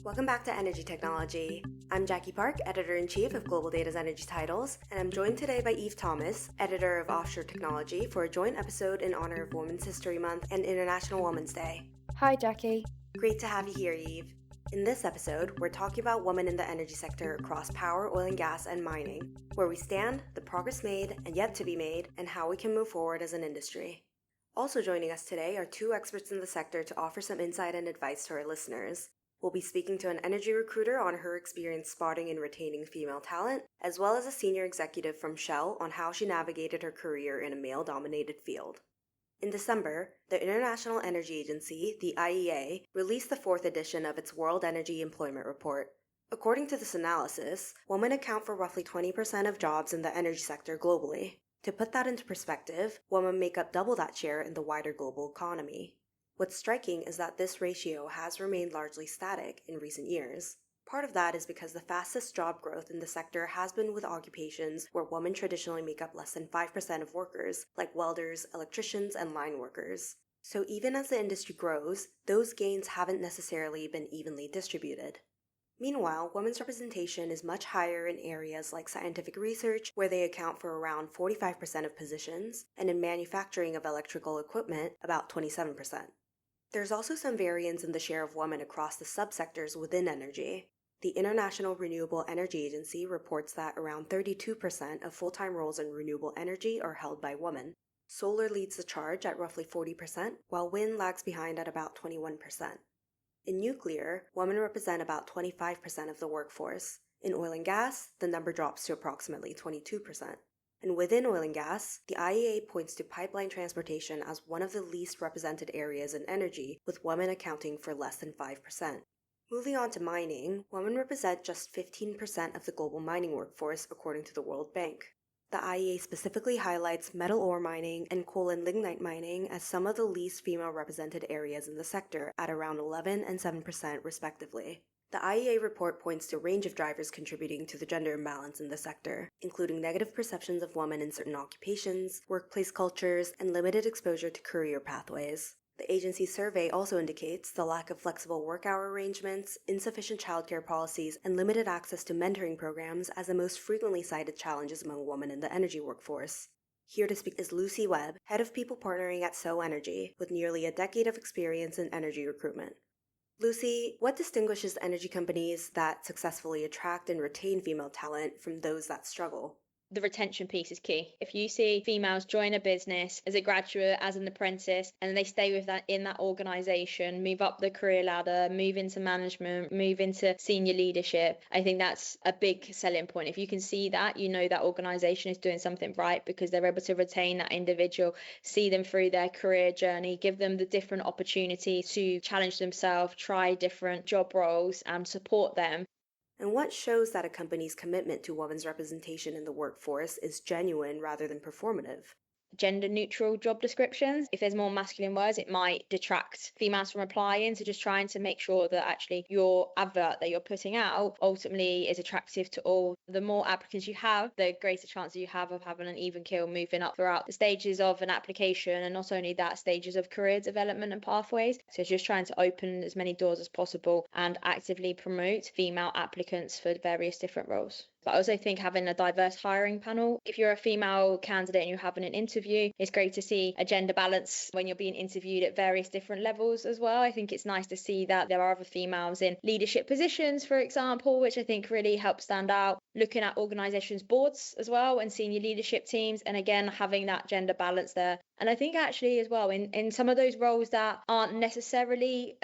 Welcome back to Energy Technology. I'm Jackie Park, Editor-in-Chief of GlobalData's Energy Titles, and I'm joined today by Eve Thomas, Editor of Offshore Technology, for a joint episode in honor of Women's History Month and International Women's Day. Hi, Jackie. Great to have you here, Eve. In this episode, we're talking about women in the energy sector across power, oil and gas, and mining, where we stand, the progress made and yet to be made, and how we can move forward as an industry. Also joining us today are two experts in the sector to offer some insight and advice to our listeners. We'll be speaking to an energy recruiter on her experience spotting and retaining female talent, as well as a senior executive from Shell on how she navigated her career in a male-dominated field. In December, the International Energy Agency, the IEA, released the fourth edition of its World Energy Employment Report. According to this analysis, women account for roughly 20% of jobs in the energy sector globally. To put that into perspective, women make up double that share in the wider global economy. What's striking is that this ratio has remained largely static in recent years. Part of that is because the fastest job growth in the sector has been with occupations where women traditionally make up less than 5% of workers, like welders, electricians, and line workers. So even as the industry grows, those gains haven't necessarily been evenly distributed. Meanwhile, women's representation is much higher in areas like scientific research, where they account for around 45% of positions, and in manufacturing of electrical equipment, about 27%. There's also some variance in the share of women across the subsectors within energy. The International Renewable Energy Agency reports that around 32% of full-time roles in renewable energy are held by women. Solar leads the charge at roughly 40%, while wind lags behind at about 21%. In nuclear, women represent about 25% of the workforce. In oil and gas, the number drops to approximately 22%. And within oil and gas, the IEA points to pipeline transportation as one of the least represented areas in energy, with women accounting for less than 5%. Moving on to mining, women represent just 15% of the global mining workforce according to the World Bank. The IEA specifically highlights metal ore mining and coal and lignite mining as some of the least female represented areas in the sector at around 11 and 7% respectively. The IEA report points to a range of drivers contributing to the gender imbalance in the sector, including negative perceptions of women in certain occupations, workplace cultures, and limited exposure to career pathways. The agency's survey also indicates the lack of flexible work-hour arrangements, insufficient childcare policies, and limited access to mentoring programs as the most frequently cited challenges among women in the energy workforce. Here to speak is Lucy Webb, Head of People Partnering at So Energy, with nearly a decade of experience in energy recruitment. Lucy, what distinguishes energy companies that successfully attract and retain female talent from those that struggle? The retention piece is key. If you see females join a business as a graduate, as an apprentice, and they stay with that in that organization, move up the career ladder, move into management, move into senior leadership, I think that's a big selling point. If you can see that, you know that organization is doing something right because they're able to retain that individual, see them through their career journey, give them the different opportunities to challenge themselves, try different job roles, and support them. And what shows that a company's commitment to women's representation in the workforce is genuine rather than performative? Gender neutral job descriptions. If there's more masculine words, it might detract females from applying. So just trying to make sure that actually your advert that you're putting out ultimately is attractive to all. The more applicants you have, the greater chance you have of having an even keel moving up throughout the stages of an application, and not only that, stages of career development and pathways. So it's just trying to open as many doors as possible and actively promote female applicants for various different roles. But I also think having a diverse hiring panel, if you're a female candidate and you're having an interview, it's great to see a gender balance when you're being interviewed at various different levels as well. I think it's nice to see that there are other females in leadership positions, for example, which I think really helps stand out. Looking at organisations' boards as well and senior leadership teams, and again, having that gender balance there. And I think actually as well, in some of those roles that aren't necessarily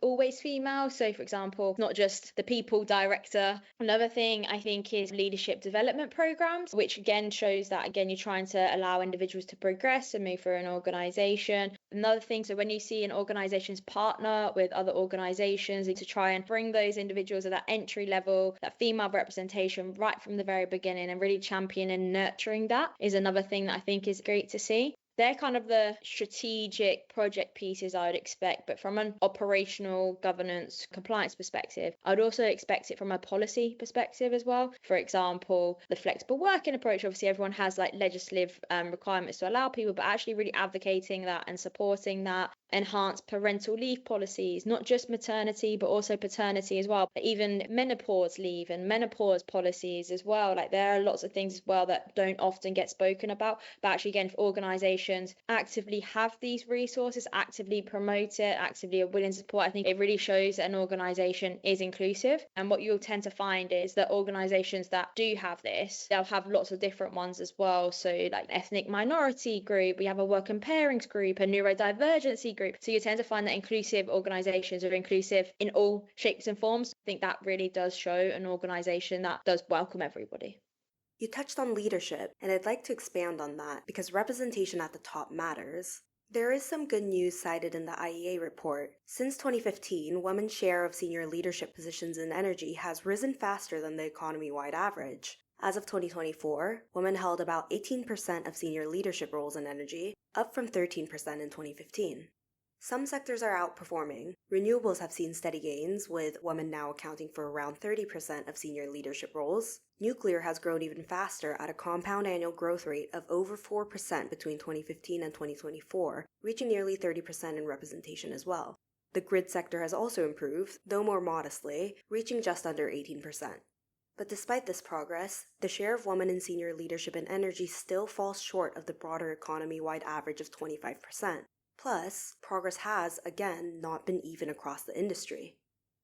always female, so for example, not just the people director. Another thing I think is leadership development programs, which again shows that, again, you're trying to allow individuals to progress and move through an organisation. Another thing, so when you see an organisation's partner with other organisations to try and bring those individuals at that entry level, that female representation right from the very beginning, and really champion and nurturing that is another thing that I think is great to see. They're kind of the strategic project pieces I would expect, but from an operational governance compliance perspective, I'd also expect it from a policy perspective as well. For example, the flexible working approach, obviously everyone has like legislative requirements to allow people, but actually really advocating that and supporting that. enhance parental leave policies, not just maternity, but also paternity as well, even menopause leave and menopause policies as well. Like there are lots of things as well that don't often get spoken about, but actually, again, if organizations actively have these resources, actively promote it, actively are willing to support, I think it really shows that an organization is inclusive. And what you'll tend to find is that organizations that do have this, they'll have lots of different ones as well. So like ethnic minority group, we have a work and parents group, a neurodivergency group. So you tend to find that inclusive organizations are inclusive in all shapes and forms. I think that really does show an organization that does welcome everybody. You touched on leadership, and I'd like to expand on that because representation at the top matters. There is some good news cited in the IEA report. Since 2015, women's share of senior leadership positions in energy has risen faster than the economy-wide average. As of 2024, women held about 18% of senior leadership roles in energy, up from 13% in 2015. Some sectors are outperforming. Renewables have seen steady gains, with women now accounting for around 30% of senior leadership roles. Nuclear has grown even faster at a compound annual growth rate of over 4% between 2015 and 2024, reaching nearly 30% in representation as well. The grid sector has also improved, though more modestly, reaching just under 18%. But despite this progress, the share of women in senior leadership in energy still falls short of the broader economy-wide average of 25%. Plus, progress has, again, not been even across the industry.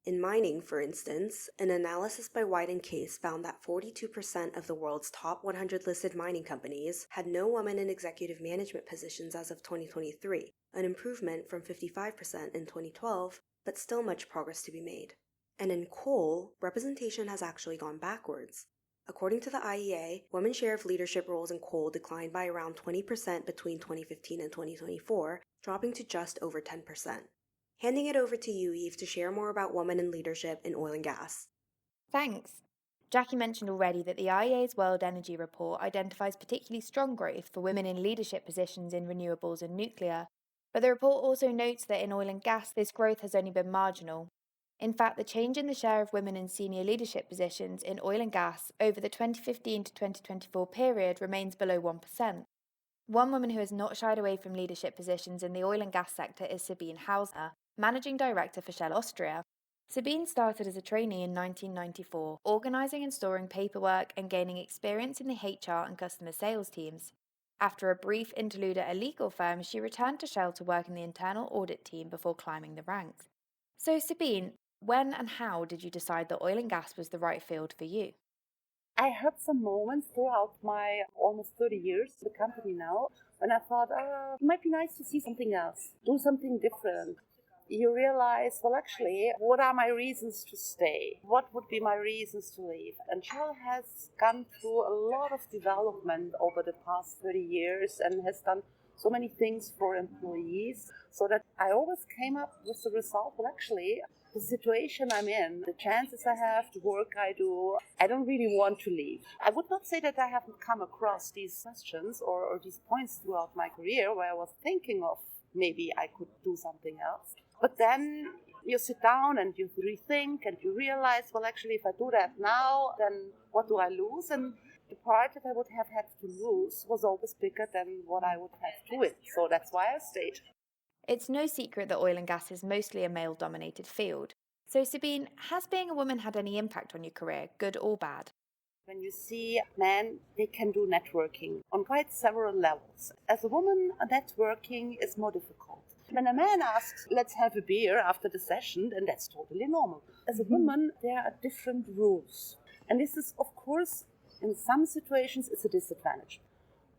In mining, for instance, an analysis by White and Case found that 42% of the world's top 100 listed mining companies had no women in executive management positions as of 2023, an improvement from 55% in 2012, but still much progress to be made. And in coal, representation has actually gone backwards. According to the IEA, women's share of leadership roles in coal declined by around 20% between 2015 and 2024, dropping to just over 10%. Handing it over to you, Eve, to share more about women in leadership in oil and gas. Thanks. Jackie mentioned already that the IEA's World Energy Report identifies particularly strong growth for women in leadership positions in renewables and nuclear, but the report also notes that in oil and gas this growth has only been marginal. In fact, the change in the share of women in senior leadership positions in oil and gas over the 2015 to 2024 period remains below 1%. One woman who has not shied away from leadership positions in the oil and gas sector is Sabine Hauser, Managing Director for Shell Austria. Sabine started as a trainee in 1994, organising and storing paperwork and gaining experience in the HR and customer sales teams. After a brief interlude at a legal firm, she returned to Shell to work in the internal audit team before climbing the ranks. So Sabine, when and how did you decide that oil and gas was the right field for you? I had some moments throughout my almost 30 years in the company now when I thought, it might be nice to see something else, do something different. You realize, well, actually, what are my reasons to stay? What would be my reasons to leave? And Shell has gone through a lot of development over the past 30 years and has done so many things for employees, so that I always came up with the result, well, actually, the situation I'm in, the chances I have, the work I do, I don't really want to leave. I would not say that I haven't come across these questions or these points throughout my career where I was thinking of maybe I could do something else. But then you sit down and you rethink and you realize, well, actually, if I do that now, then what do I lose? And the part that I would have had to lose was always bigger than what I would have to win. So that's why I stayed. It's no secret that oil and gas is mostly a male-dominated field. So Sabine, has being a woman had any impact on your career, good or bad? When you see men, they can do networking on quite several levels. As a woman, networking is more difficult. When a man asks, let's have a beer after the session, then that's totally normal. As a woman, there are different rules. And this is, of course, in some situations, it's a disadvantage.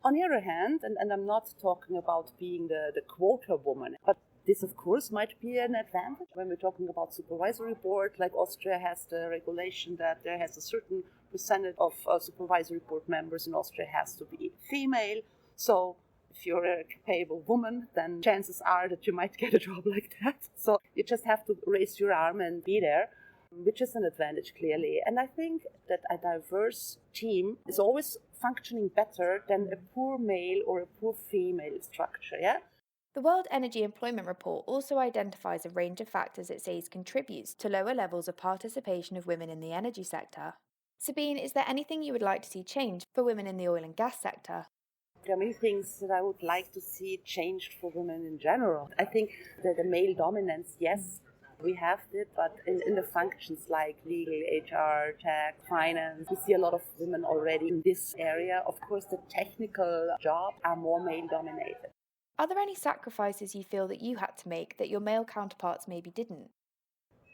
On the other hand, and I'm not talking about being the quota woman, but this, of course, might be an advantage when we're talking about supervisory board, like Austria has the regulation that there has a certain percentage of supervisory board members in Austria has to be female. So if you're a capable woman, then chances are that you might get a job like that. So you just have to raise your arm and be there, which is an advantage, clearly. And I think that a diverse team is always functioning better than a poor male or a poor female structure, yeah? The World Energy Employment Report also identifies a range of factors it says contributes to lower levels of participation of women in the energy sector. Sabine, is there anything you would like to see change for women in the oil and gas sector? There are many things that I would like to see changed for women in general. I think that the male dominance, yes, we have it, but in the functions like legal, HR, tech, finance, we see a lot of women already in this area. Of course, the technical jobs are more male dominated. Are there any sacrifices you feel that you had to make that your male counterparts maybe didn't?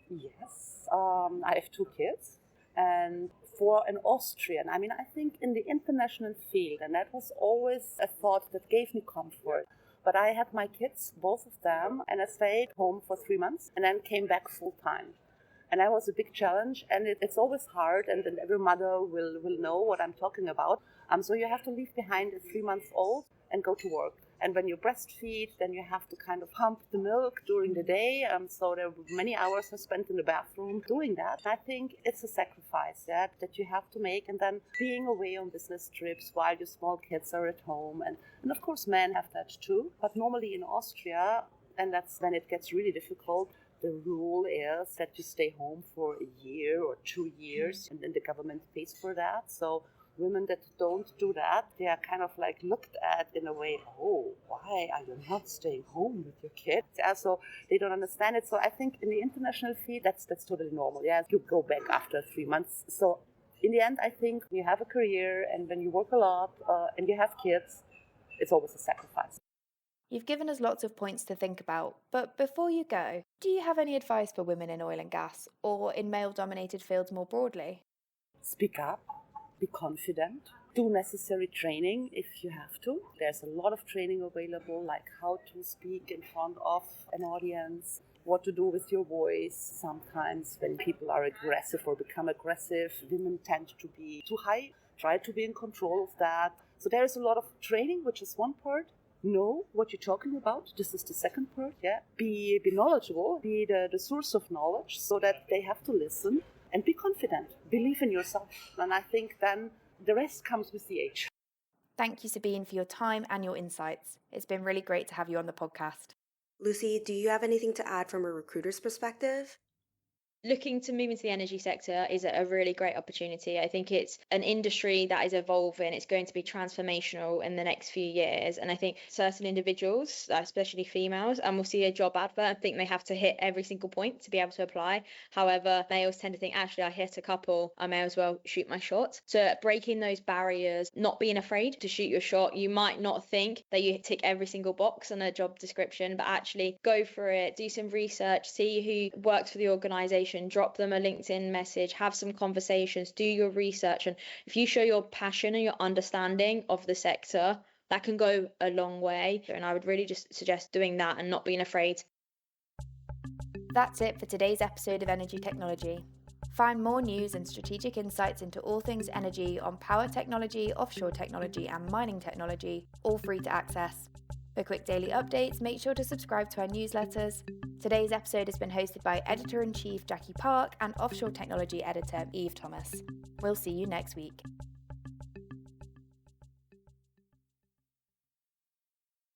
Yes, I have 2 kids. And for an Austrian, I think in the international field, and that was always a thought that gave me comfort. But I had my kids, both of them, and I stayed home for 3 months and then came back full time. And that was a big challenge, and it's always hard, and every mother will know what I'm talking about. So you have to leave behind a 3-month-old and go to work. And when you breastfeed, then you have to kind of pump the milk during the day. So there were many hours I spent in the bathroom doing that. I think it's a sacrifice that you have to make. And then being away on business trips while your small kids are at home. And of course, men have that too. But normally in Austria, and that's when it gets really difficult, the rule is that you stay home for a year or 2 years, and then the government pays for that. So women that don't do that, they are kind of like looked at in a way, oh, why are you not staying home with your kids? Yeah, so they don't understand it. So I think in the international field, that's totally normal. Yeah, you go back after 3 months. So in the end, I think you have a career, and when you work a lot and you have kids, it's always a sacrifice. You've given us lots of points to think about, but before you go, do you have any advice for women in oil and gas, or in male-dominated fields more broadly? Speak up, be confident, do necessary training if you have to. There's a lot of training available, like how to speak in front of an audience, what to do with your voice. Sometimes when people are aggressive or become aggressive, women tend to be too high. Try to be in control of that. So there is a lot of training, which is one part. Know what you're talking about. This is the second part, yeah. Be knowledgeable, be the source of knowledge so that they have to listen, and be confident. Believe in yourself. And I think then the rest comes with the age. Thank you, Sabine, for your time and your insights. It's been really great to have you on the podcast. Lucy, do you have anything to add from a recruiter's perspective? Looking to move into the energy sector is a really great opportunity. I think it's an industry that is evolving. It's going to be transformational in the next few years. And I think certain individuals, especially females, and will see a job advert and think they have to hit every single point to be able to apply. However, males tend to think, actually, I hit a couple, I may as well shoot my shot. So breaking those barriers, not being afraid to shoot your shot. You might not think that you tick every single box on a job description, but actually go for it, do some research, see who works for the organisation, drop them a LinkedIn message, have some conversations, do your research. And if you show your passion and your understanding of the sector, that can go a long way. And I would really just suggest doing that and not being afraid. That's it for today's episode of Energy Technology. Find more news and strategic insights into all things energy on power technology, offshore technology, and mining technology, all free to access. For quick daily updates, make sure to subscribe to our newsletters. Today's episode has been hosted by Editor-in-Chief Jackie Park and Offshore Technology Editor Eve Thomas. We'll see you next week.